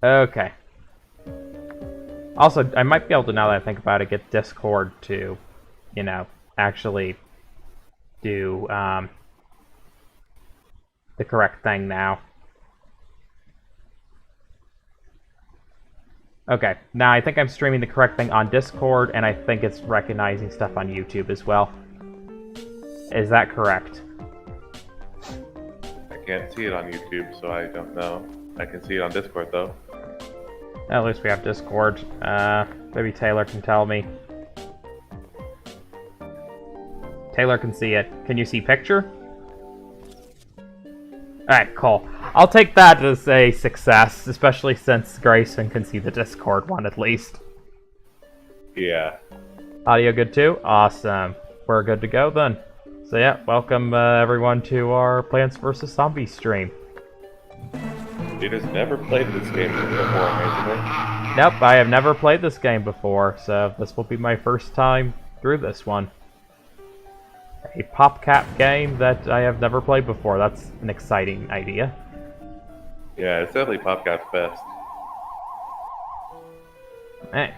Okay. Also, I might be able to, now that I think about it, get Discord to, you know, actually do the correct thing now. Okay, now I think I'm streaming the correct thing on Discord, and I think it's recognizing stuff on YouTube as well. Is that correct? I can't see it on YouTube, so I don't know. I can see it on Discord, though. At least we have Discord. Maybe Taylor can tell me. Taylor can see it. Can you see picture? Alright, cool. I'll take that as a success, especially since Grayson can see the Discord one at least. Yeah. Audio good too? Awesome. We're good to go then. So yeah, welcome everyone to our Plants vs. Zombies stream. Peter's never played this game before, amazingly. Nope, I have never played this game before, so this will be my first time through this one. A PopCap game that I have never played before. That's an exciting idea. Yeah, it's definitely PopCap's best. Hey.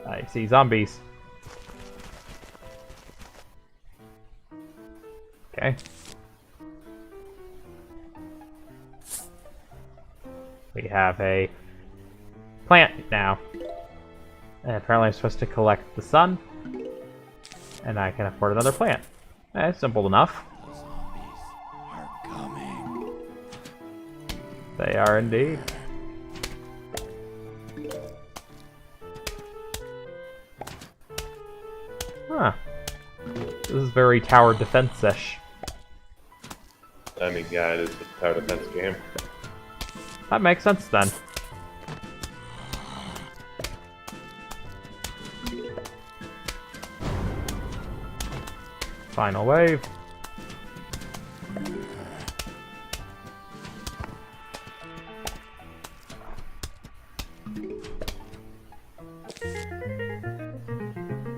I see zombies. Okay. We have a plant now. And apparently I'm supposed to collect the sun. And I can afford another plant. Simple enough. The zombies are coming. They are indeed. Huh. This is very tower defense-ish. I mean, yeah, it is a tower defense game. That makes sense then. Final wave.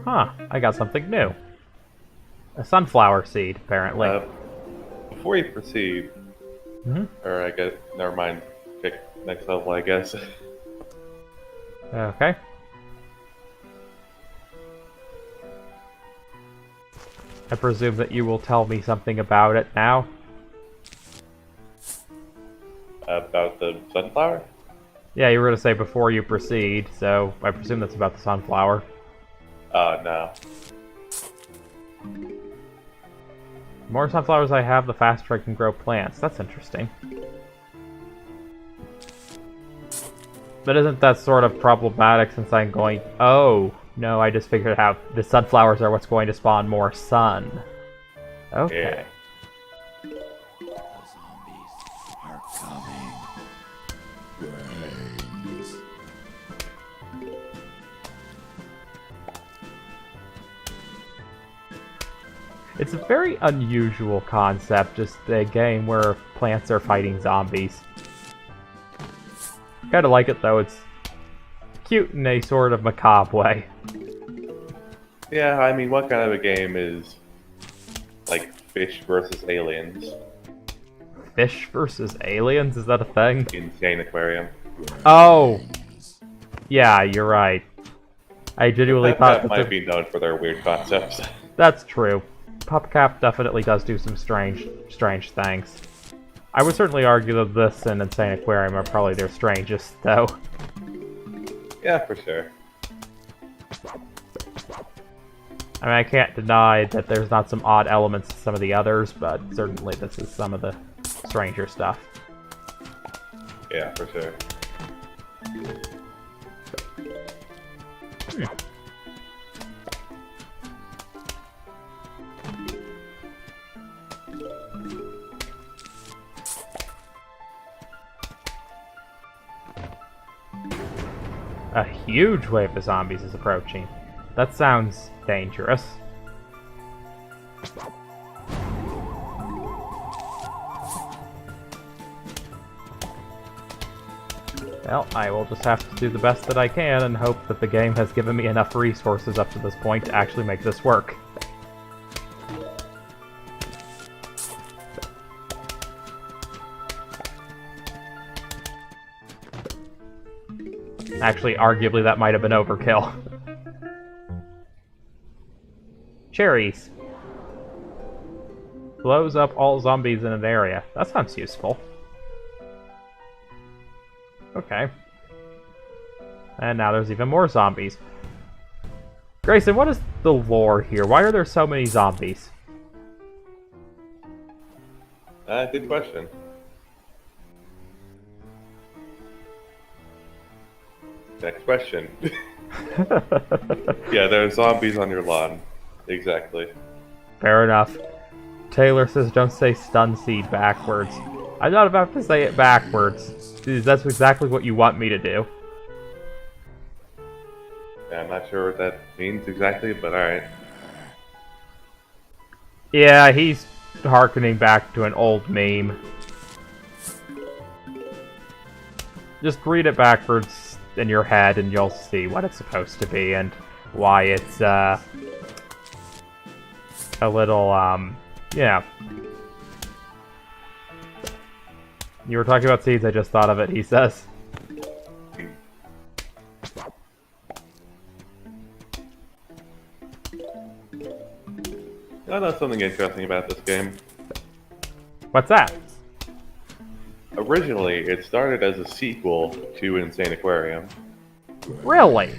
Huh, I got something new. A sunflower seed, apparently. Before you proceed, or I guess, never mind, pick next level, I guess. Okay. I presume that you will tell me something about it now. About the sunflower? Yeah, you were going to say before you proceed, so I presume that's about the sunflower. No. The more sunflowers I have, the faster I can grow plants. That's interesting. But isn't that sort of problematic since I'm going... Oh, no, I just figured out the sunflowers are what's going to spawn more sun. Okay. Yeah. The zombies are coming. Brains. It's a very unusual concept, just a game where plants are fighting zombies. Kinda like it though, it's cute in a sort of macabre way. Yeah, I mean, what kind of a game is like fish versus aliens? Fish versus aliens? Is that a thing? Insane Aquarium. Oh! Yeah, you're right. I genuinely thought That might be known for their weird concepts. That's true. PopCap definitely does do some strange things. I would certainly argue that this and Insane Aquarium are probably their strangest, though. Yeah, for sure. I mean, I can't deny that there's not some odd elements to some of the others, but certainly this is some of the stranger stuff. Yeah, for sure. A huge wave of zombies is approaching. That sounds dangerous. Well, I will just have to do the best that I can and hope that the game has given me enough resources up to this point to actually make this work. Actually, arguably, that might have been overkill. Cherries. Blows up all zombies in an area. That sounds useful. Okay. And now there's even more zombies. Grayson, what is the lore here? Why are there so many zombies? Good question. Next question. Yeah, there are zombies on your lawn. Exactly. Fair enough. Taylor says don't say stun seed backwards. I'm not about to say it backwards. That's exactly what you want me to do. Yeah, I'm not sure what that means exactly, but alright. Yeah, he's harkening back to an old meme. Just read it backwards in your head and you'll see what it's supposed to be and why it's, a little, yeah. You were talking about seeds, I just thought of it, he says. I know something interesting about this game. What's that? Originally, it started as a sequel to Insane Aquarium. Really?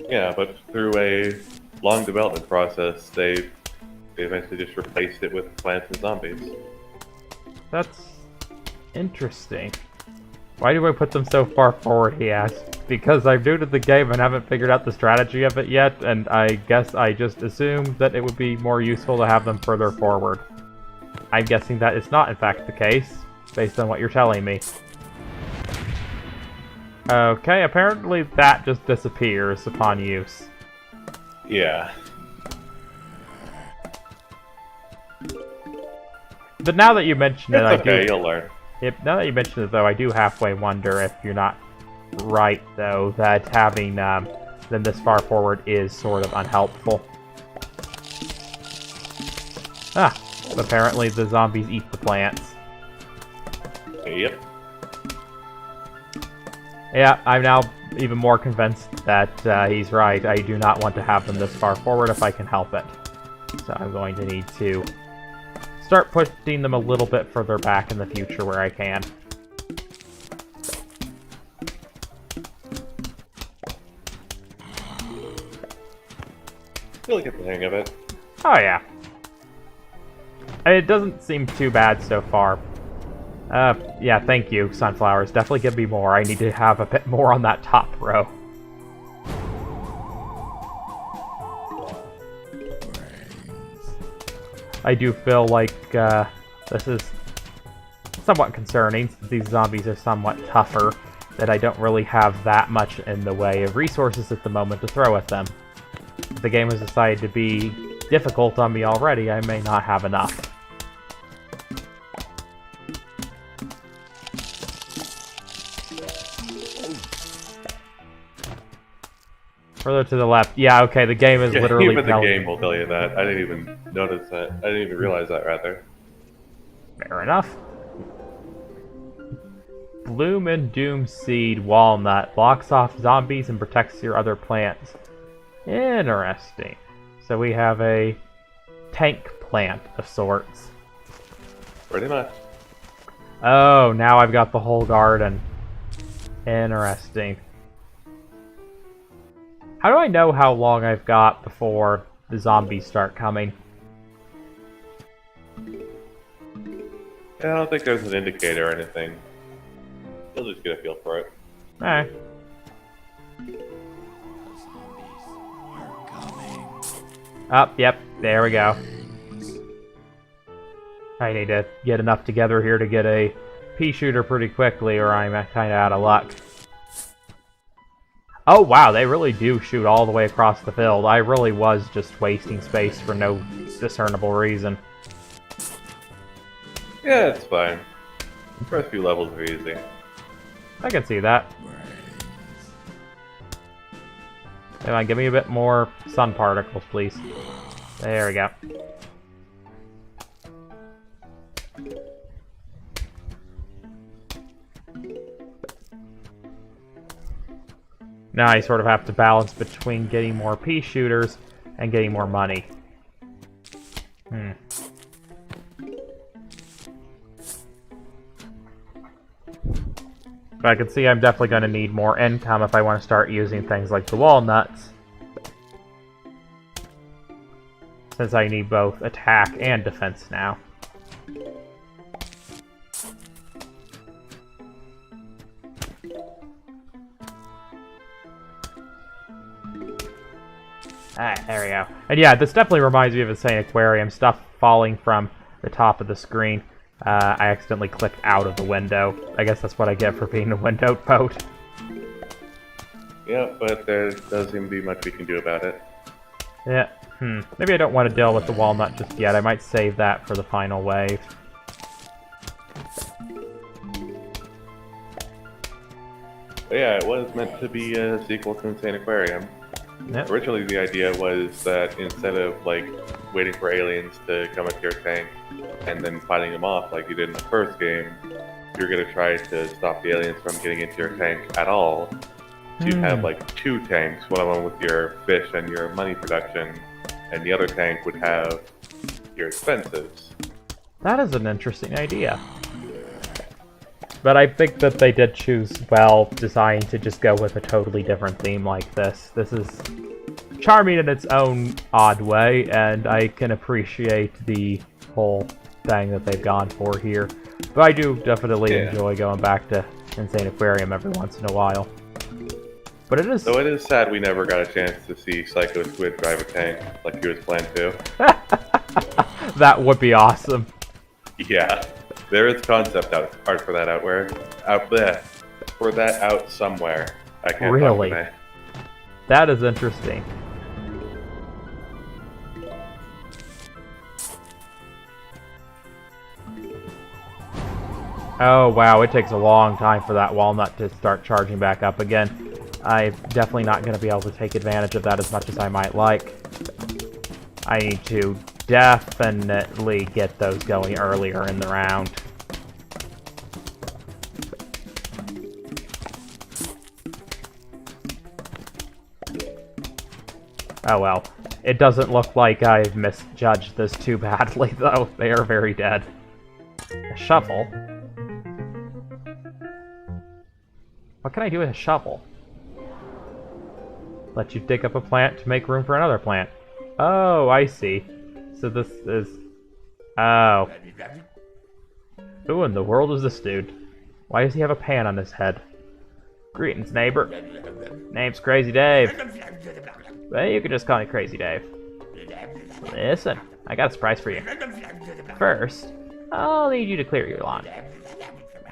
Yeah, but through a long development process, they eventually just replaced it with Plants and Zombies. That's interesting. Why do I put them so far forward, he asked. Because I'm new to the game and haven't figured out the strategy of it yet, and I guess I just assumed that it would be more useful to have them further forward. I'm guessing that is not in fact the case, based on what you're telling me. Okay, apparently that just disappears upon use. Yeah. But now that you mention it, It's okay, you'll learn. Now that you mention it, though, I do halfway wonder if you're not right, though, that having them this far forward is sort of unhelpful. Ah, apparently the zombies eat the plants. Yep. Yeah, I'm now even more convinced that he's right. I do not want to have them this far forward if I can help it. So I'm going to need to start putting them a little bit further back in the future where I can. You'll get the hang of it. Oh yeah. It doesn't seem too bad so far. Yeah, thank you, sunflowers. Definitely give me more. I need to have a bit more on that top row. I do feel like this is somewhat concerning, since these zombies are somewhat tougher, that I don't really have that much in the way of resources at the moment to throw at them. If the game has decided to be difficult on me already, I may not have enough. Further to the left. Yeah, okay, the game is literally even the telling game will tell you that. I didn't even notice that. I didn't even realize that, rather. Fair enough. Bloom and Doom Seed Walnut blocks off zombies and protects your other plants. Interesting. So we have a tank plant of sorts. Pretty much. Oh, now I've got the whole garden. Interesting. How do I know how long I've got before the zombies start coming? I don't think there's an indicator or anything. You'll just get a feel for it. Alright. Up, yep, there we go. I need to get enough together here to get a pea shooter pretty quickly, or I'm kind of out of luck. Oh wow, they really do shoot all the way across the field. I really was just wasting space for no discernible reason. Yeah, it's fine. The first few levels are easy. I can see that. Come on, give me a bit more sun particles, please. There we go. Now I sort of have to balance between getting more pea shooters and getting more money. But I can see I'm definitely going to need more income if I want to start using things like the walnuts. Since I need both attack and defense now. Alright, there we go. And yeah, this definitely reminds me of a Aquarium. Stuff falling from the top of the screen. I accidentally clicked out of the window. I guess that's what I get for being a windowed boat. Yeah, but there doesn't seem to be much we can do about it. Yeah, maybe I don't want to deal with the walnut just yet. I might save that for the final wave. But yeah, it was meant to be a sequel to Insane Aquarium. Yep. Originally, the idea was that instead of like waiting for aliens to come into your tank and then fighting them off like you did in the first game, you're gonna try to stop the aliens from getting into your tank at all. So you have like 2 tanks, one of them with your fish and your money production, and the other tank would have your expenses. That is an interesting idea. But I think that they did choose well, deciding to just go with a totally different theme like this. This is charming in its own odd way, and I can appreciate the whole thing that they've gone for here. But I do definitely enjoy going back to Insane Aquarium every once in a while. But it is... So it is sad we never got a chance to see Psycho Squid drive a tank like he was planned to. That would be awesome. Yeah. There is concept art for that out somewhere. I can't really? talk today. That is interesting. Oh wow, it takes a long time for that walnut to start charging back up again. I'm definitely not going to be able to take advantage of that as much as I might like. I need to definitely get those going earlier in the round. Oh well. It doesn't look like I've misjudged this too badly, though. They are very dead. A shovel? What can I do with a shovel? Let you dig up a plant to make room for another plant. Oh, I see. So this is... Oh. Who in the world is this dude? Why does he have a pan on his head? Greetings, neighbor. Name's Crazy Dave. Well, you could just call me Crazy Dave. Listen, I got a surprise for you. First, I'll need you to clear your lawn.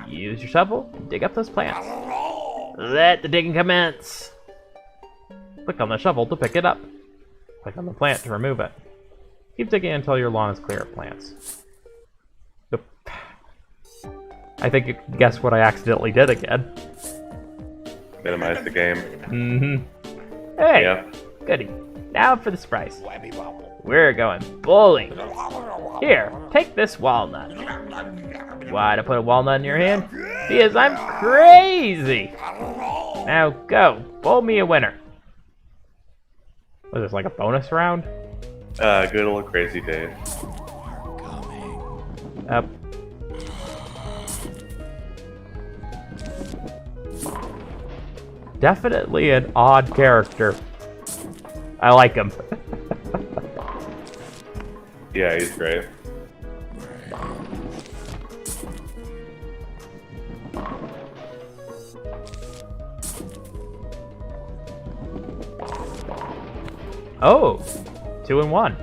Use your shovel and dig up those plants. Let the digging commence. Click on the shovel to pick it up. Click on the plant to remove it. Keep digging until your lawn is clear of plants. Oop. I think you can guess what I accidentally did again. Minimize the game. Mm-hmm. Hey, Yeah. goody. Now for the surprise. We're going bowling. Here, take this walnut. Why to put a walnut in your hand? Because I'm crazy. Now go, bowl me a winner. Was this like a bonus round? Good old Crazy Dave. Up. Definitely an odd character. I like him. Yeah, he's great. Oh, 2 and 1.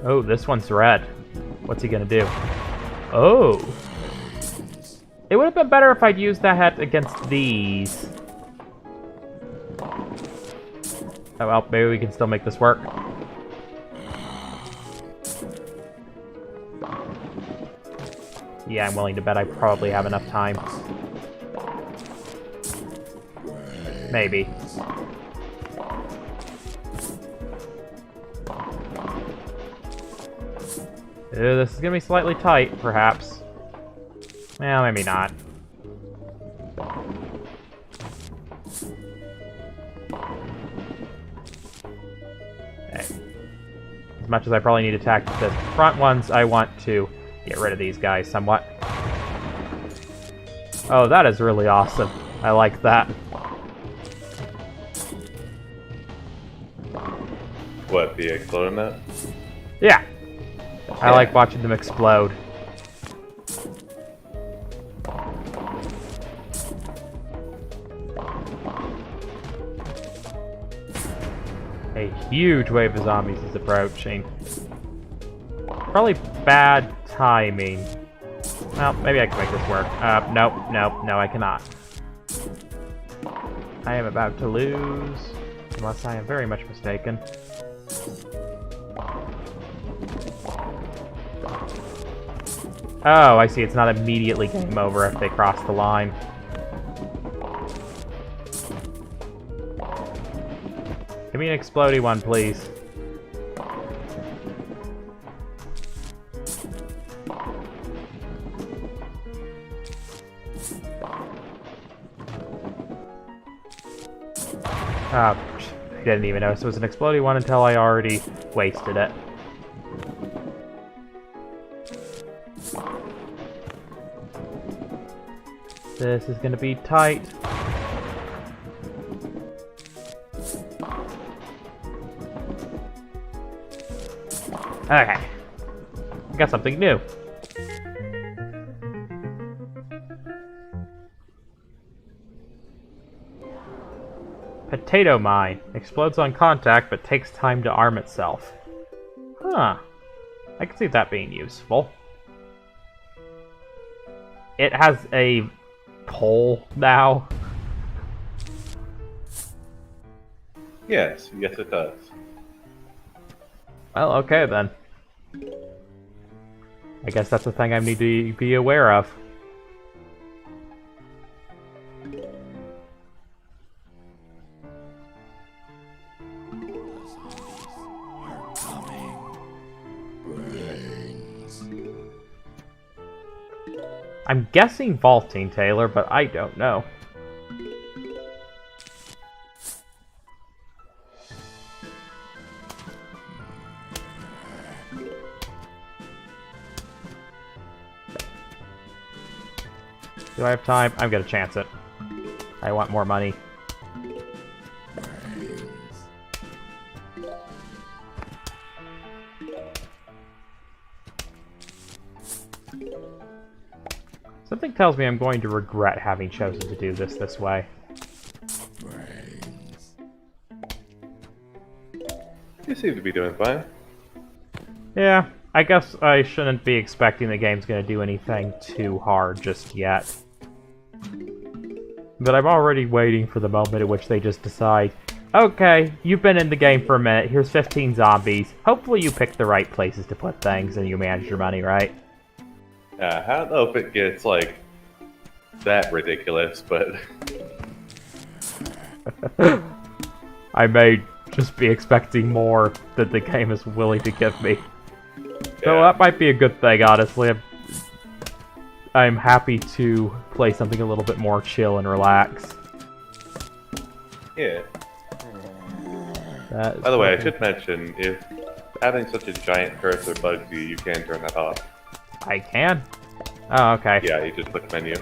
Oh, this one's red. What's he gonna do? Oh. It would have been better if I'd used that hat against these. Oh well, maybe we can still make this work. Yeah, I'm willing to bet I probably have enough time. Maybe. This is gonna be slightly tight, perhaps. Well, maybe not. Okay. As much as I probably need to attack the front ones, I want to get rid of these guys somewhat. Oh, that is really awesome. I like that. What, the exploding net? Yeah. I like watching them explode. A huge wave of zombies is approaching. Probably bad timing. Well, maybe I can make this work. Nope, no, I cannot. I am about to lose, unless I am very much mistaken. Oh, I see. It's not immediately game over if they cross the line. Give me an explodey one, please. I didn't even notice it was an explodey one until I already wasted it. This is gonna be tight. Okay. I got something new. Potato mine. Explodes on contact, but takes time to arm itself. Huh. I can see that being useful. It has a pole now. Yes, it does. Well, okay then. I guess that's the thing I need to be aware of. Are coming. Brains. I'm guessing vaulting, Taylor, but I don't know. Do I have time? I'm gonna chance it. I want more money. Something tells me I'm going to regret having chosen to do this way. Brains. You seem to be doing fine. Yeah, I guess I shouldn't be expecting the game's gonna do anything too hard just yet. But I'm already waiting for the moment at which they just decide, okay, you've been in the game for a minute, here's 15 zombies. Hopefully you picked the right places to put things and you manage your money right. I don't know if it gets, like, that ridiculous, but... I may just be expecting more than the game is willing to give me. So that might be a good thing, honestly. I'm happy to play something a little bit more chill and relax. Yeah. By the way, I should mention, if having such a giant cursor bugs you, you can turn that off. I can? Oh, okay. Yeah, you just click menu.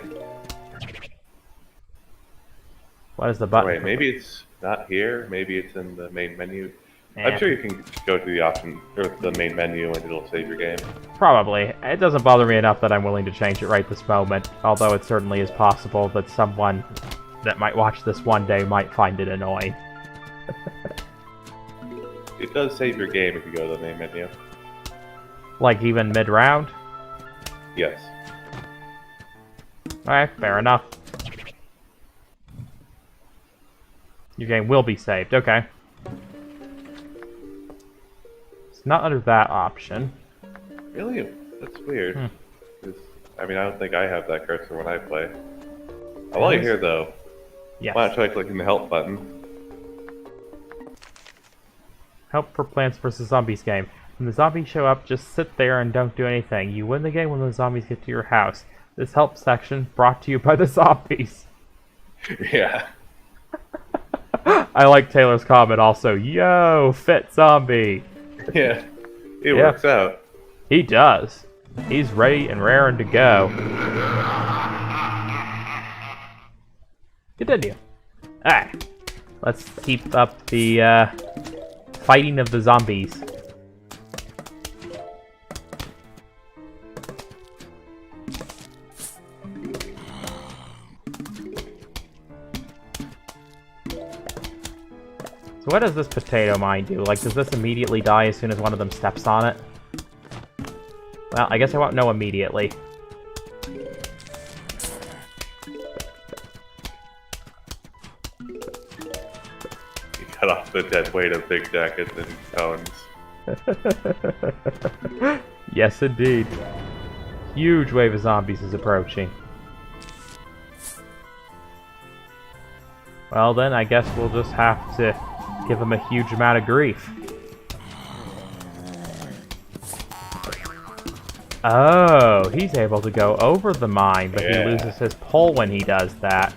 What is the button? Wait, maybe it's not here. Maybe it's in the main menu. Eh, I'm sure you can just go to the option or the main menu and it'll save your game. Probably. It doesn't bother me enough that I'm willing to change it right this moment, although it certainly is possible that someone that might watch this one day might find it annoying. It does save your game if you go to the main menu. Like even mid-round? Yes. Alright, fair enough. Your game will be saved, okay. It's not under that option. Really? That's weird. 'Cause, I mean, I don't think I have that cursor when I play. While you're here, though, Yes. why not try clicking the help button? Help for Plants vs. Zombies game. When the zombies show up, just sit there and don't do anything. You win the game when the zombies get to your house. This help section brought to you by the zombies. Yeah. I like Taylor's comment also. Yo, fit zombie. Yeah. It works out. He does. He's ready and raring to go. Continue. Alright. Let's keep up the fighting of the zombies. So what does this potato mine do? Like, does this immediately die as soon as one of them steps on it? Well, I guess I won't know immediately. You cut off the dead weight of big jackets and cones. Yes, indeed. Huge wave of zombies is approaching. Well then, I guess we'll just have to give him a huge amount of grief. Oh, he's able to go over the mine, but he loses his pole when he does that.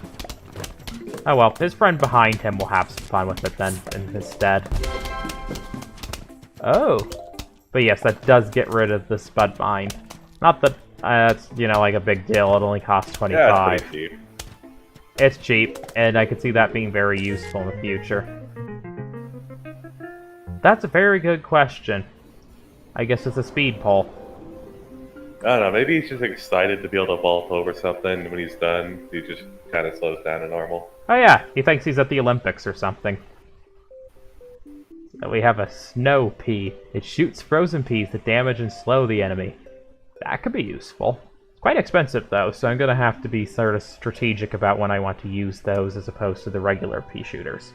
Oh well, his friend behind him will have some fun with it then, instead. Oh. But yes, that does get rid of the spud mine. Not that that's, you know, like a big deal. It only costs 25. Yeah, it's pretty cheap. It's cheap, and I could see that being very useful in the future. That's a very good question. I guess it's a speed pole. I don't know, maybe he's just excited to be able to vault over something, and when he's done, he just kind of slows down to normal. Oh yeah, he thinks he's at the Olympics or something. So we have a snow pea. It shoots frozen peas that damage and slow the enemy. That could be useful. Quite expensive though, so I'm gonna have to be sort of strategic about when I want to use those as opposed to the regular pea shooters.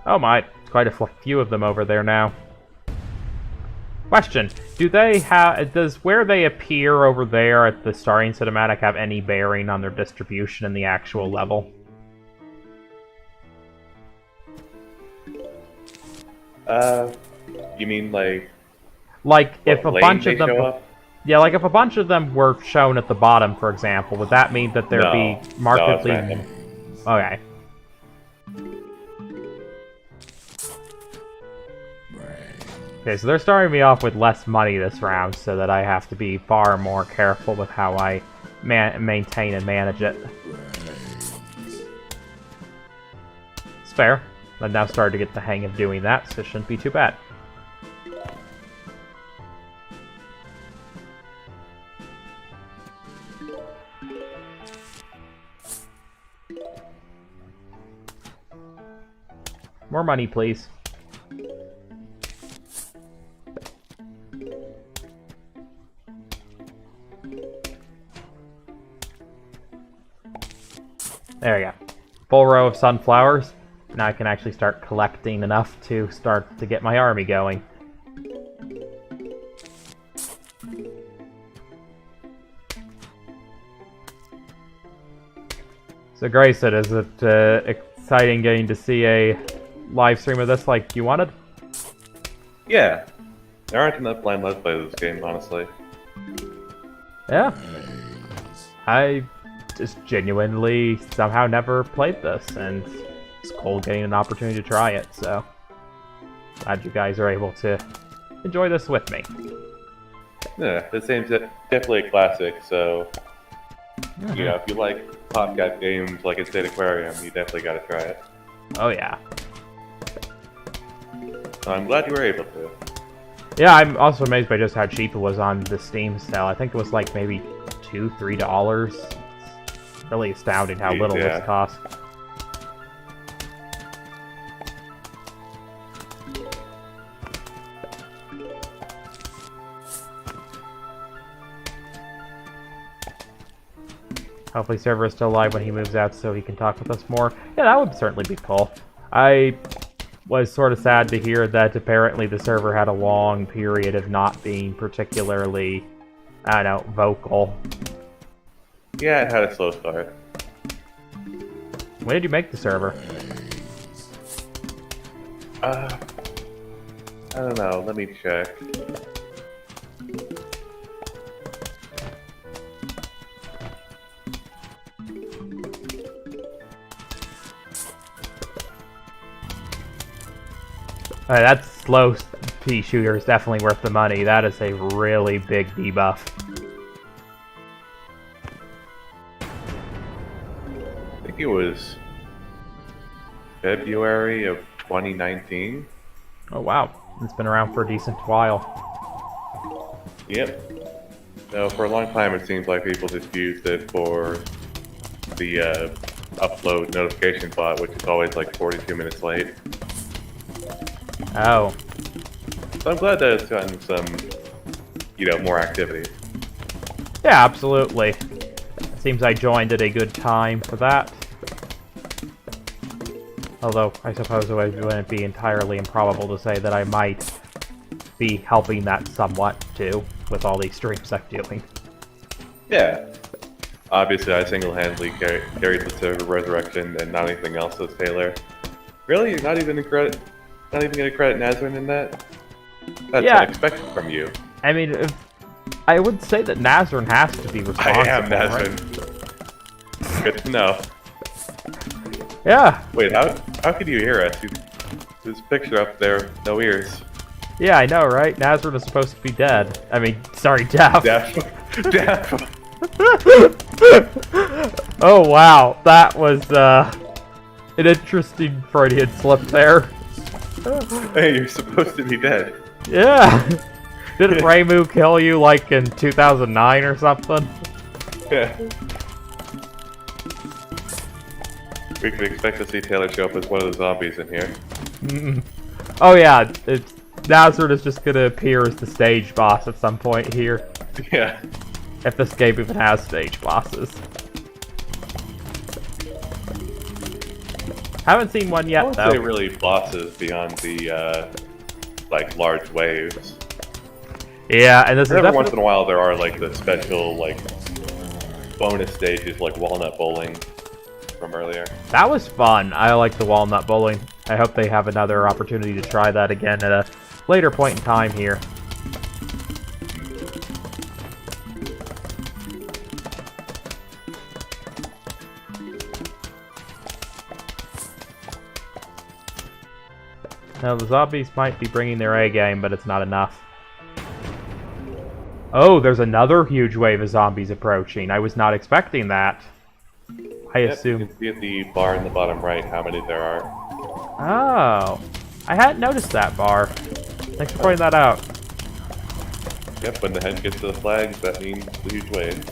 Oh my, quite a few of them over there now. Question: do they have? Does where they appear over there at the starting cinematic have any bearing on their distribution in the actual level? You mean like if a lane bunch they of them, show up? yeah, like if a bunch of them were shown at the bottom, for example, would that mean that there'd be markedly? No, it's Okay. Okay, so they're starting me off with less money this round, so that I have to be far more careful with how I maintain and manage it. It's fair. I've now started to get the hang of doing that, so it shouldn't be too bad. More money, please. There we go. Full row of sunflowers. Now I can actually start collecting enough to start to get my army going. So Grayson, is it exciting getting to see a live stream of this like you wanted? Yeah. There aren't enough blind let's play this game, honestly. Yeah. I just genuinely somehow never played this, and it's cool getting an opportunity to try it, so glad you guys are able to enjoy this with me. Yeah, this game's definitely a classic, so you know, if you like PopCap games like Instate Aquarium, you definitely gotta try it. Oh yeah. So I'm glad you were able to. Yeah, I'm also amazed by just how cheap it was on the Steam sale. I think it was like maybe $2-3. It's really astounding how little this cost. Hopefully server is still live when he moves out so he can talk with us more. Yeah, that would certainly be cool. I was sort of sad to hear that apparently the server had a long period of not being particularly, I don't know, vocal. Yeah, it had a slow start. When did you make the server? I don't know. Let me check. That slow pea shooter is definitely worth the money. That is a really big debuff. I think it was February of 2019. Oh wow, it's been around for a decent while. Yep. So for a long time, it seems like people just used it for the upload notification bot, which is always like 42 minutes late. Oh. So I'm glad that it's gotten some, more activity. Yeah, absolutely. It seems I joined at a good time for that. Although, I suppose it wouldn't be entirely improbable to say that I might be helping that somewhat, too, with all these streams I'm doing. Yeah. Obviously, I single-handedly carried the server resurrection and not anything else as Taylor. Really? You're not even going to credit Nazrin in that? That's unexpected from you. I mean, I would say that Nazrin has to be responsible. I am Nazrin. Right? Good to know. Yeah. Wait, how could you hear us? This picture up there, no ears. Yeah, I know, right? Nazrin is supposed to be dead. I mean, sorry, deaf. Deaf. Oh wow, that was an interesting Freudian slip there. Hey, you're supposed to be dead. Yeah. Didn't Raymu kill you like in 2009 or something? Yeah. We could expect to see Taylor show up as one of the zombies in here. Oh yeah, Nazrin is just gonna appear as the stage boss at some point here. Yeah. If this game even has stage bosses. Haven't seen one yet, though. They really bosses beyond the, large waves. Yeah, and this is every once in a while there are, the special, bonus stages, like Walnut Bowling from earlier. That was fun. I like the Walnut Bowling. I hope they have another opportunity to try that again at a later point in time here. Now, the zombies might be bringing their A game, but it's not enough. Oh, there's another huge wave of zombies approaching. I was not expecting that. I assume... You can see at the bar in the bottom right how many there are. Oh. I hadn't noticed that bar. Thanks for pointing that out. Yep, when the head gets to the flags, that means the huge wave.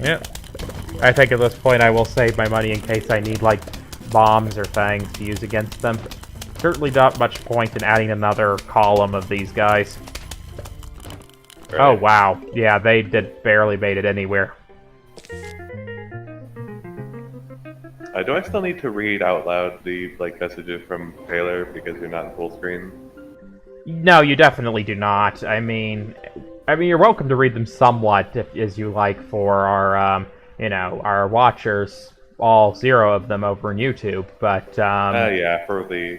Yep. I think at this point I will save my money in case I need, bombs or things to use against them. Certainly not much point in adding another column of these guys. Right. Oh, wow. Yeah, they barely made it anywhere. Do I still need to read out loud the messages from Taylor because you're not in full screen? No, you definitely do not. I mean, you're welcome to read them somewhat, as you like, for our, our watchers, all 0 of them over on YouTube. But yeah, for the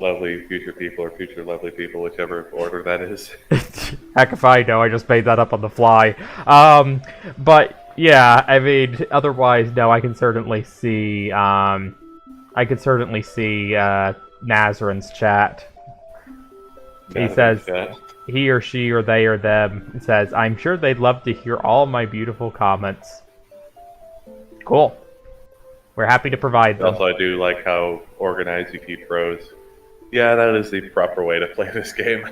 lovely future people or future lovely people, whichever order that is. Heck if I know, I just made that up on the fly. But yeah, I mean, otherwise, no, I can certainly see, Nazrin's chat. He says, he or she or they or them says, I'm sure they'd love to hear all my beautiful comments. Cool. We're happy to provide them. Also, I do like how organized you keep rows. Yeah, that is the proper way to play this game.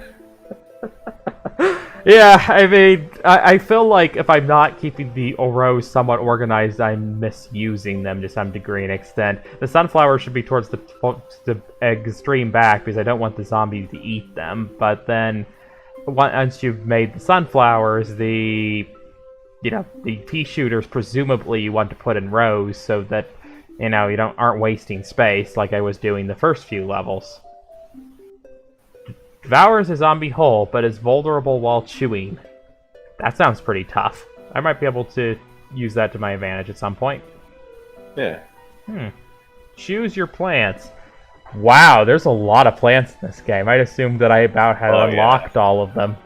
Yeah, I mean, I feel like if I'm not keeping the rows somewhat organized, I'm misusing them to some degree and extent. The sunflowers should be towards the extreme back because I don't want the zombies to eat them. But then, once you've made the sunflowers, the pea shooters presumably you want to put in rows so that, you aren't wasting space like I was doing the first few levels. Devours a zombie whole, but is vulnerable while chewing. That sounds pretty tough. I might be able to use that to my advantage at some point. Yeah. Choose your plants. Wow, there's a lot of plants in this game. I'd assumed that I about had unlocked all of them.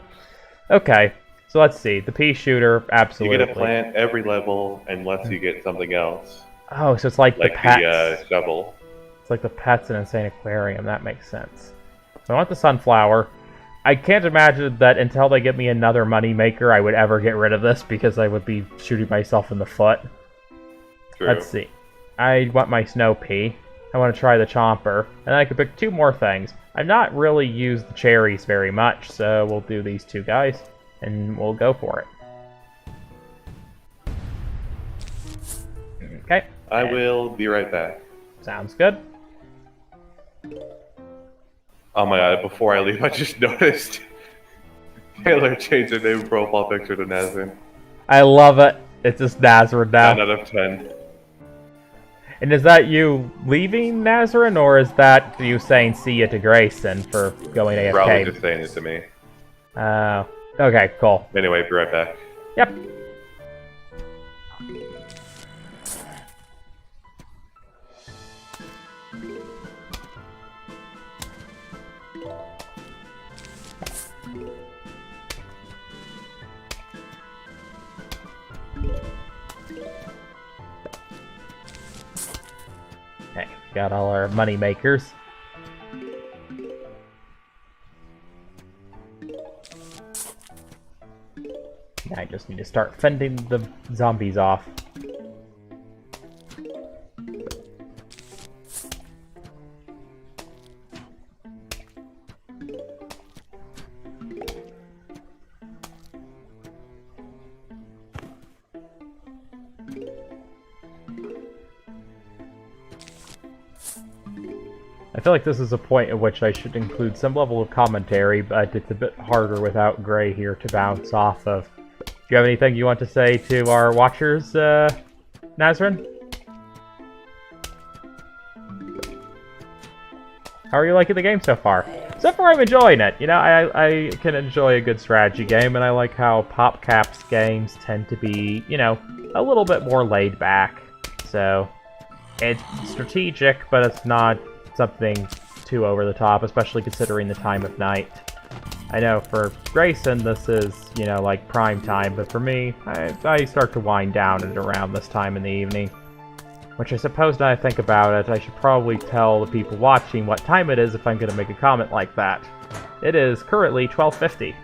Okay, so let's see. The pea shooter, absolutely. You get a plant every level unless you get something else. Oh, so it's like the pets. The shovel. It's like the pets in Insane Aquarium. That makes sense. So I want the sunflower. I can't imagine that until they give me another money maker, I would ever get rid of this because I would be shooting myself in the foot. True. Let's see. I want my snow pea. I want to try the chomper. And I could pick 2 more things. I've not really used the cherries very much, so we'll do these 2 guys, and we'll go for it. Okay. I will be right back. Sounds good. Oh my god, before I leave, I just noticed Taylor changed her name profile picture to Nazrin. I love it. It's just Nazrin now. 10 out of 10. And is that you leaving Nazrin, or is that you saying see ya to Grayson for going AFK? Probably just saying it to me. Okay, cool. Anyway, be right back. Yep. Okay, got all our money makers. I just need to start fending the zombies off. I feel like this is a point at which I should include some level of commentary, but it's a bit harder without Gray here to bounce off of. Do you have anything you want to say to our watchers, Nazrin? How are you liking the game so far? So far, I'm enjoying it. You know, I can enjoy a good strategy game, and I like how PopCap's games tend to be, you know, a little bit more laid back. So, it's strategic, but it's not something too over the top, especially considering the time of night. I know for Grayson this is, you know, like prime time, but for me, I start to wind down at around this time in the evening. Which I suppose now I think about it, I should probably tell the people watching what time it is if I'm going to make a comment like that. It is currently 12:50.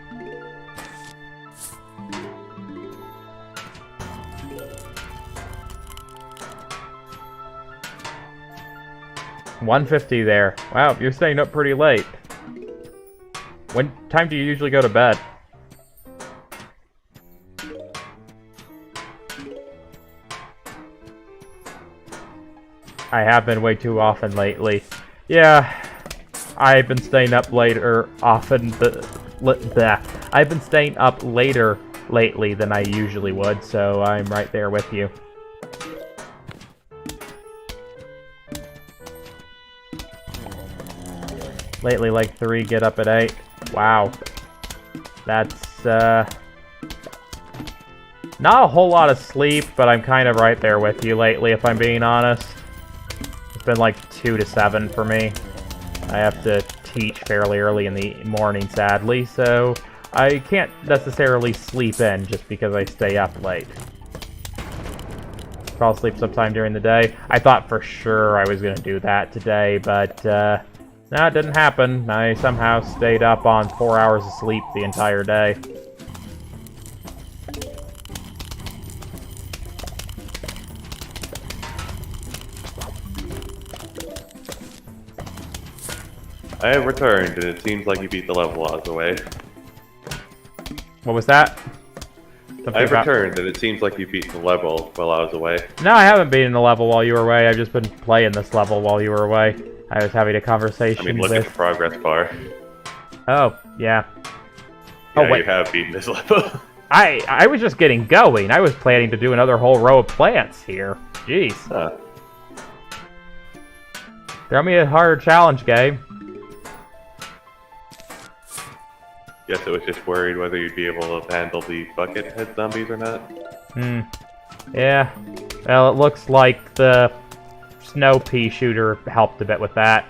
$150 there. Wow, you're staying up pretty late. When time do you usually go to bed? I have been way too often lately. Yeah, I've been staying up later often. I've been staying up later lately than I usually would, so I'm right there with you. Lately, like 3, get up at 8. Wow. That's, not a whole lot of sleep, but I'm kind of right there with you lately, if I'm being honest. It's been like 2 to 7 for me. I have to teach fairly early in the morning, sadly, so I can't necessarily sleep in just because I stay up late. Fall asleep sometime during the day. I thought for sure I was going to do that today, but, no, it didn't happen. I somehow stayed up on 4 hours of sleep the entire day. I have returned, and it seems like you beat the level while I was away. What was that? I've returned, and it seems like you beat the level while I was away. No, I haven't beaten the level while you were away. I've just been playing this level while you were away. I was having a conversation I mean, look at the progress bar. Oh, yeah. Yeah, you have beaten this level. I was just getting going. I was planning to do another whole row of plants here. Jeez. Throw me a harder challenge game. Guess I was just worried whether you'd be able to handle the bucket head zombies or not. Yeah. Well, it looks like the snow pea shooter helped a bit with that.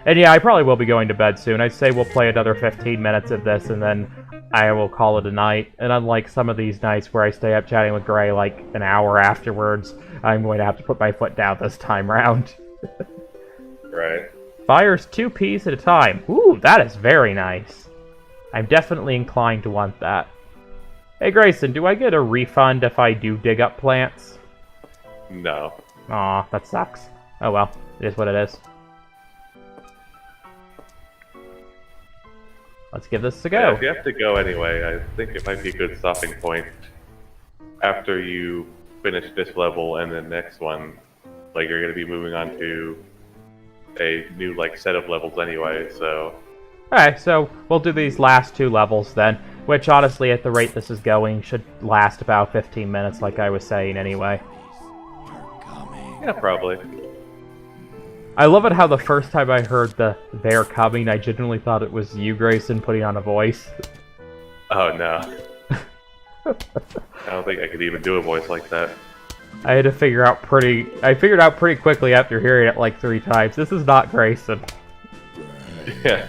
And yeah, I probably will be going to bed soon. I'd say we'll play another 15 minutes of this, and then I will call it a night. And unlike some of these nights where I stay up chatting with Gray like an hour afterwards, I'm going to have to put my foot down this time round. Right. Fires 2 peas at a time. Ooh, that is very nice. I'm definitely inclined to want that. Hey Grayson, do I get a refund if I do dig up plants? No. Aw, that sucks. Oh well, it is what it is. Let's give this a go. Yeah, if you have to go anyway, I think it might be a good stopping point after you finish this level and the next one. Like, you're going to be moving on to a new, like, set of levels anyway, so... Alright, so we'll do these last 2 levels then, which honestly, at the rate this is going, should last about 15 minutes, like I was saying anyway. Yeah, probably. I love it how the first time I heard the "they're coming," I genuinely thought it was you, Grayson, putting on a voice. Oh, no. I don't think I could even do a voice like that. I had to figure out I figured out pretty quickly after hearing it like 3 times. This is not Grayson. Yeah.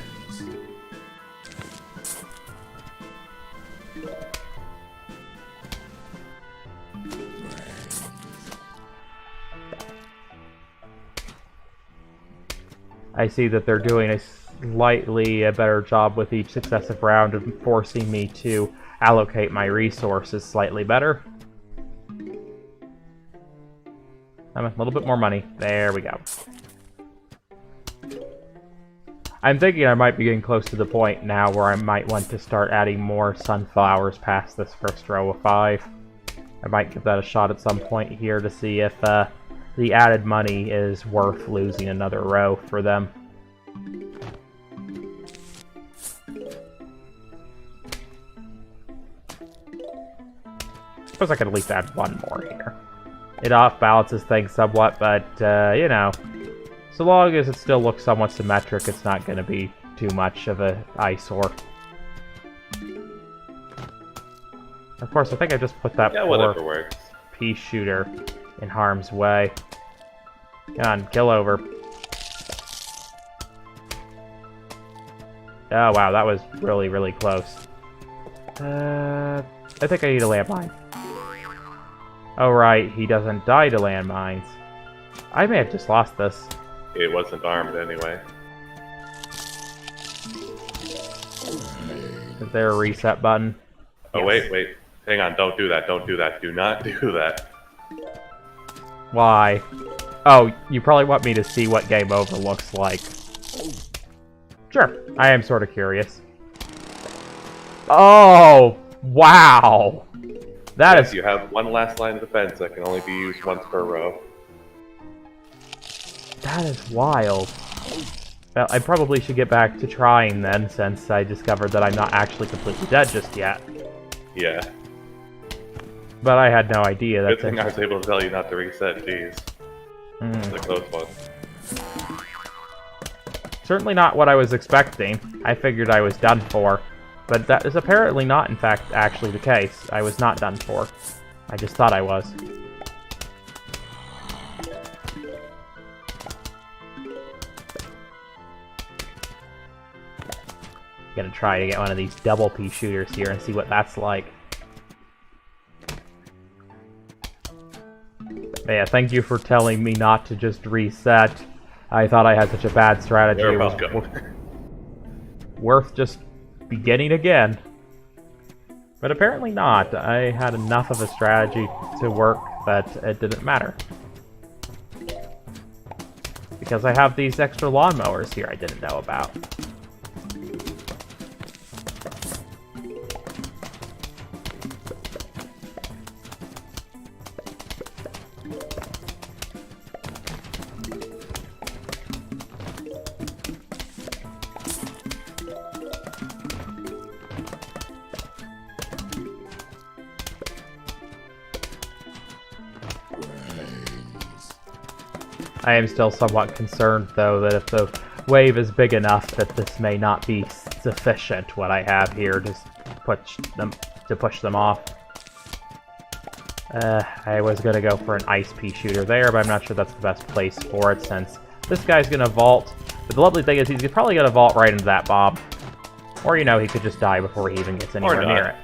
I see that they're doing a slightly better job with each successive round of forcing me to allocate my resources slightly better. A little bit more money. There we go. I'm thinking I might be getting close to the point now where I might want to start adding more sunflowers past this first row of 5. I might give that a shot at some point here to see if the added money is worth losing another row for them. Suppose I could at least add 1 more here. It off-balances things somewhat, but, you know, so long as it still looks somewhat symmetric, it's not going to be too much of an eyesore. Of course, I think I just put that whatever works. pea shooter in harm's way. Come on, kill over. Oh wow, that was really, really close. I think I need a landmine. Oh right, he doesn't die to landmines. I may have just lost this. It wasn't armed anyway. Is there a reset button? Oh, Yes. wait. Hang on, don't do that, don't do that. Do not do that. Why? Oh, you probably want me to see what game over looks like. Sure, I am sort of curious. Oh, wow! That is... You have 1 last line of defense that can only be used once per row. That is wild. Well, I probably should get back to trying then, since I discovered that I'm not actually completely dead just yet. Yeah. But I had no idea. Good thing I was able to tell you not to reset, jeez. It's a close one. Certainly not what I was expecting. I figured I was done for. But that is apparently not, in fact, actually the case. I was not done for. I just thought I was. Gonna try to get one of these double pea shooters here and see what that's like. But yeah, thank you for telling me not to just reset. I thought I had such a bad strategy. You're It was welcome. worth just beginning again. But apparently not. I had enough of a strategy to work that it didn't matter. Because I have these extra lawnmowers here I didn't know about. I am still somewhat concerned, though, that if the wave is big enough that this may not be sufficient, what I have here, to push them off. I was going to go for an ice pea shooter there, but I'm not sure that's the best place for it, since this guy's going to vault But the lovely thing is he's probably going to vault right into that bomb. Or, you know, he could just die before he even gets anywhere near it.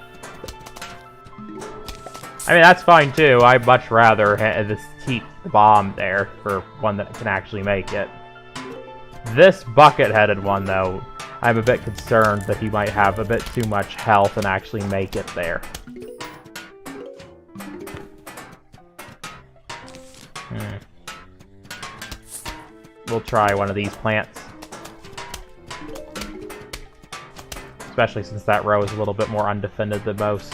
I mean, that's fine too. I'd much rather just keep the bomb there for one that can actually make it. This bucket-headed one, though, I'm a bit concerned that he might have a bit too much health and actually make it there. We'll try one of these plants. Especially since that row is a little bit more undefended than most.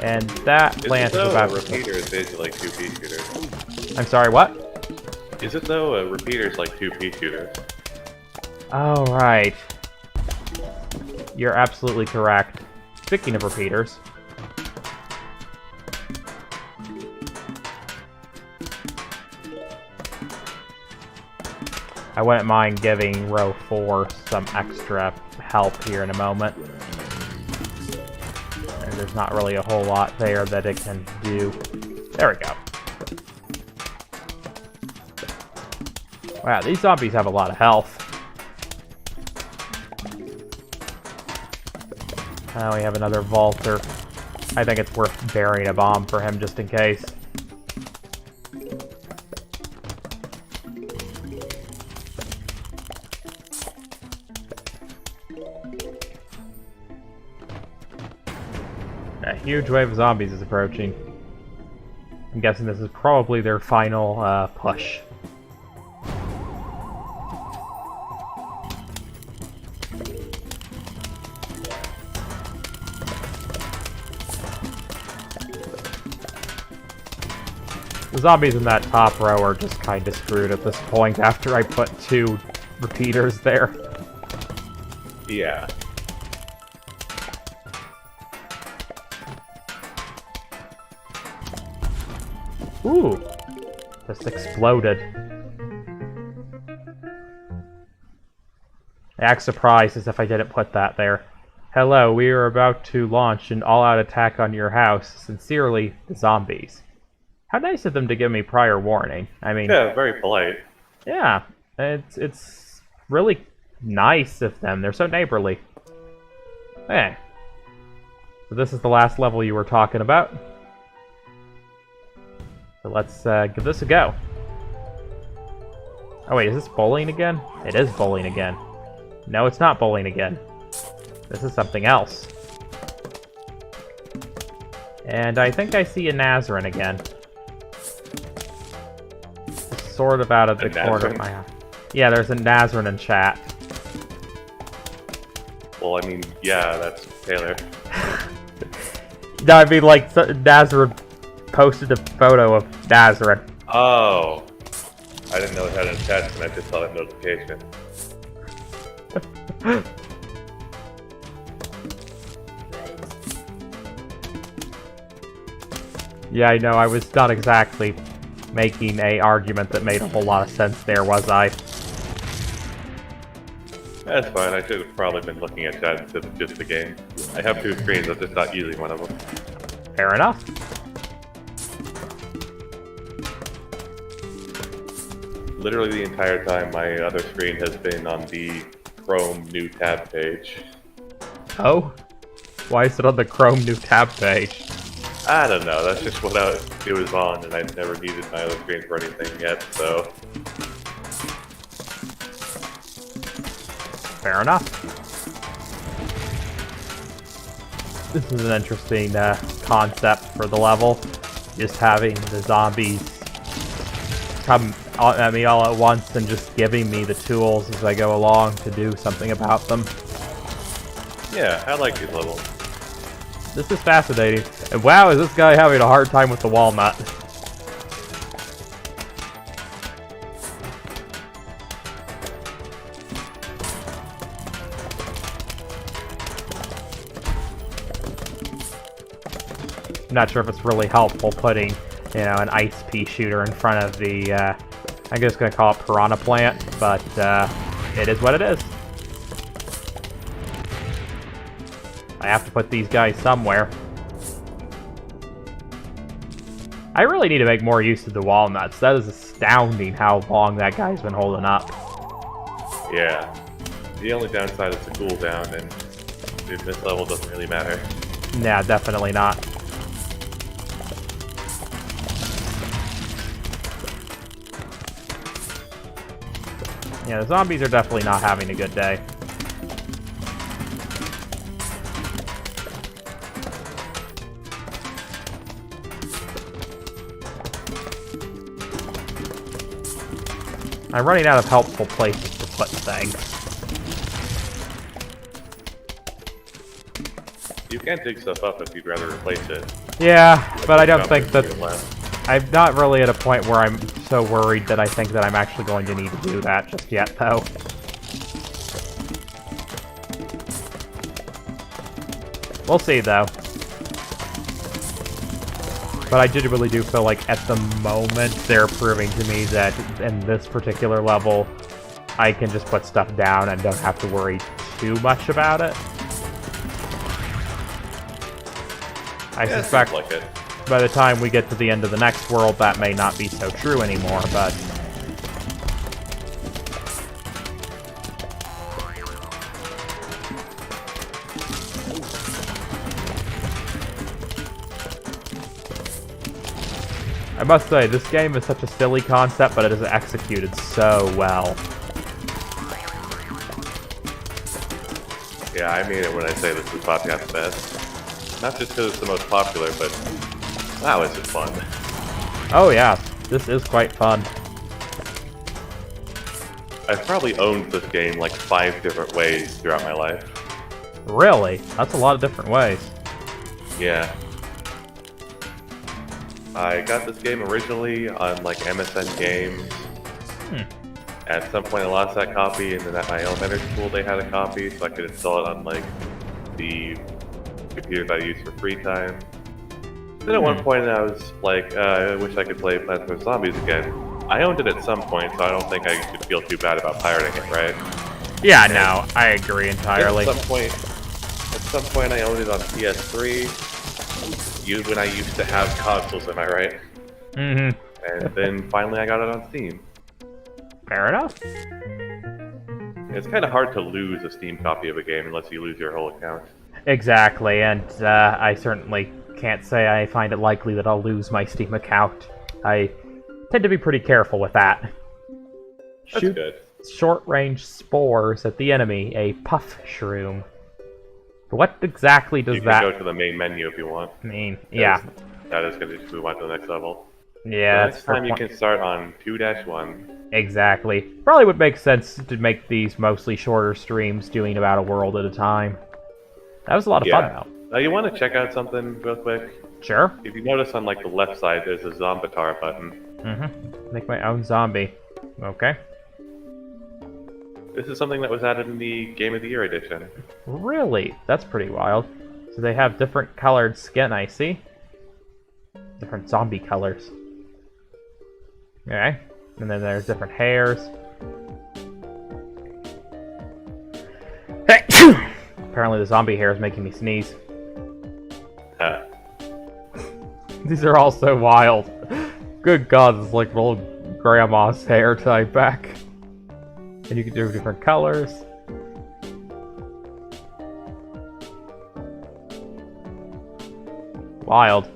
And that plant is about to... repeater is basically like 2 pea shooters. I'm sorry, what? Is it though? A repeater is like 2 pea shooters. Oh, right. You're absolutely correct. Speaking of repeaters... I wouldn't mind giving row 4 some extra help here in a moment. And there's not really a whole lot there that it can do. There we go. Wow, these zombies have a lot of health. Now we have another vaulter. I think it's worth burying a bomb for him just in case. A huge wave of zombies is approaching. I'm guessing this is probably their final push. The zombies in that top row are just kind of screwed at this point after I put 2 repeaters there. Yeah. Ooh! Just exploded. I act surprised as if I didn't put that there. Hello, we are about to launch an all-out attack on your house. Sincerely, the zombies. How nice of them to give me prior warning. I mean... Yeah, very polite. Yeah, it's really nice of them. They're so neighborly. Eh. So this is the last level you were talking about. So let's give this a go. Oh wait, is this bowling again? It is bowling again. No, it's not bowling again. This is something else. And I think I see a Nazarene again. Sort of out of the corner of my eye. Yeah, there's a Nazarene in chat. Well, I mean, yeah, that's Taylor. No, I mean, like, Nazarene posted a photo of Nazarene. Oh. I didn't know it had an attachment, I just saw that notification. Yeah, I know, I was not exactly making a argument that made a whole lot of sense there, was I? That's fine, I should have probably been looking at chat instead of just the game. I have 2 screens, I'm just not using one of them. Fair enough. Literally the entire time, my other screen has been on the Chrome new tab page. Oh? Why is it on the Chrome new tab page? I don't know, that's just what it was on, and I never needed my other screen for anything yet, so... Fair enough. This is an interesting concept for the level. Just having the zombies come at me all at once and just giving me the tools as I go along to do something about them. Yeah, I like these levels. This is fascinating. And wow, is this guy having a hard time with the walnut. I'm not sure if it's really helpful putting, you know, an ice pea shooter in front of the, I'm just gonna call it piranha plant, but it is what it is. I have to put these guys somewhere. I really need to make more use of the walnuts. That is astounding how long that guy's been holding up. Yeah. The only downside is the cooldown, and in this level doesn't really matter. Nah, definitely not. Yeah, the zombies are definitely not having a good day. I'm running out of helpful places to put things. You can dig stuff up if you'd rather replace it. Yeah, but I don't think that... Left. I'm not really at a point where I'm so worried that I think that I'm actually going to need to do that just yet, though. We'll see, though. But I really do feel like at the moment they're proving to me that in this particular level I can just put stuff down and don't have to worry too much about it. I suspect like it. by the time we get to the end of the next world that may not be so true anymore, but... I must say, this game is such a silly concept, but it is executed so well. Yeah, I mean it when I say this is Bobcat's best. Not just because it's the most popular, but wow, is it fun. Oh yeah, this is quite fun. I've probably owned this game like 5 different ways throughout my life. Really? That's a lot of different ways. Yeah. I got this game originally on like MSN Games. At some point I lost that copy, and then at my elementary school they had a copy, so I could install it on like the computer that I use for free time. Then at one point I was like, I wish I could play Plants vs. Zombies again. I owned it at some point, so I don't think I should feel too bad about pirating it, right? Yeah, no, I agree entirely. At some point I owned it on PS3. When I used to have consoles, am I right? Mm-hmm. And then finally I got it on Steam. Fair enough. It's kind of hard to lose a Steam copy of a game unless you lose your whole account. Exactly, and I certainly can't say I find it likely that I'll lose my Steam account. I tend to be pretty careful with that. That's good. Short-range spores at the enemy, a puff shroom. What exactly does that... You can go to the main menu if you want. mean? Yeah. That is going to just move on to the next level. Yeah, next time you can start on 2-1. Exactly. Probably would make sense to make these mostly shorter streams, doing about a world at a time. That was a lot of fun, though. Now you want to check out something real quick? Sure. If you notice on like the left side, there's a Zombatar button. Mm-hmm. Make my own zombie. Okay. This is something that was added in the Game of the Year edition. Really? That's pretty wild. So they have different colored skin, I see. Different zombie colors. Okay. And then there's different hairs. Hey! Apparently the zombie hair is making me sneeze. Huh. These are all so wild. Good God, it's like an old grandma's hair tied back. And you can do different colors. Wild.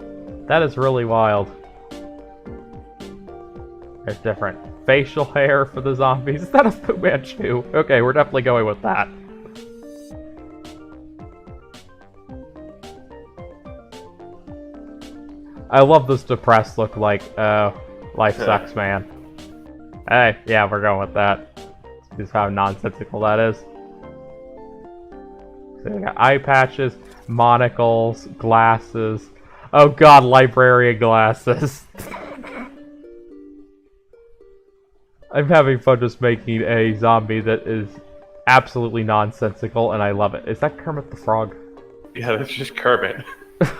That is really wild. There's different facial hair for the zombies. Is that a Fu Manchu? Okay, we're definitely going with that. I love this depressed look like, life sucks, man. Hey, yeah, we're going with that. Just how nonsensical that is. So we got eye patches, monocles, glasses. Oh god, librarian glasses. I'm having fun just making a zombie that is absolutely nonsensical, and I love it. Is that Kermit the Frog? Yeah, that's just Kermit.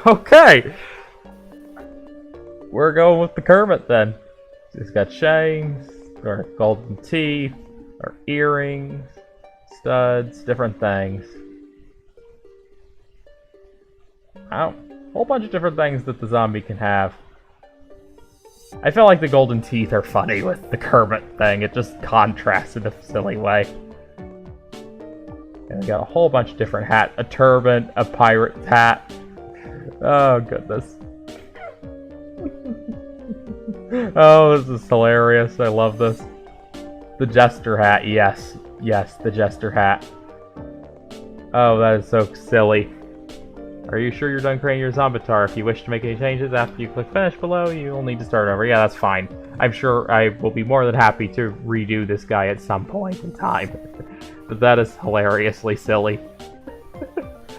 Okay! We're going with the Kermit then. He's got chains, or golden teeth, or earrings, studs, different things. Oh, a whole bunch of different things that the zombie can have. I feel like the golden teeth are funny with the Kermit thing. It just contrasts in a silly way. And we got a whole bunch of different hats. A turban, a pirate hat. Oh, goodness. Oh, this is hilarious. I love this. The jester hat, yes. Yes, the jester hat. Oh, that is so silly. Are you sure you're done creating your Zombitar? If you wish to make any changes after you click finish below, you'll need to start over. Yeah, that's fine. I'm sure I will be more than happy to redo this guy at some point in time. But that is hilariously silly.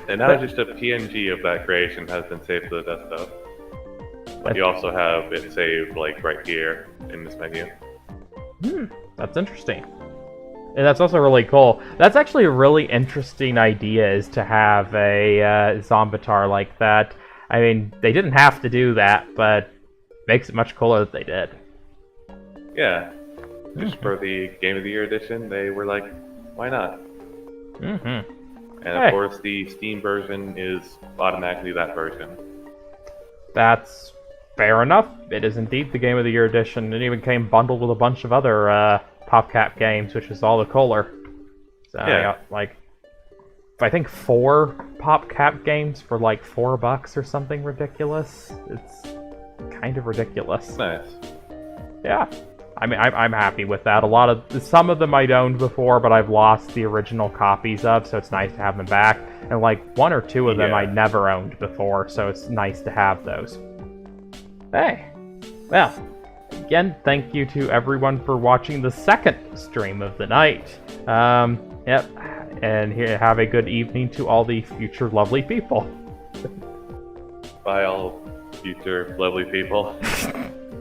And now just a PNG of that creation has been saved to the desktop. But you also have it saved like right here in this menu. That's interesting. And that's also really cool. That's actually a really interesting idea, is to have a Zombitar like that. I mean, they didn't have to do that, but makes it much cooler that they did. Yeah. Just for the Game of the Year edition, they were like, why not? Mm-hmm. And of course, the Steam version is automatically that version. That's fair enough. It is indeed the Game of the Year edition. It even came bundled with a bunch of other PopCap games, which is all the cooler. So yeah. I got, like, I think 4 PopCap games for like $4 or something ridiculous. It's kind of ridiculous. Nice. Yeah. I mean, I'm happy with that. Some of them I'd owned before, but I've lost the original copies of, so it's nice to have them back. And like 1 or 2 of them I never owned before, so it's nice to have those. Hey, well, again, thank you to everyone for watching the second stream of the night. Yep, and here, have a good evening to all the future lovely people. Bye, all future lovely people.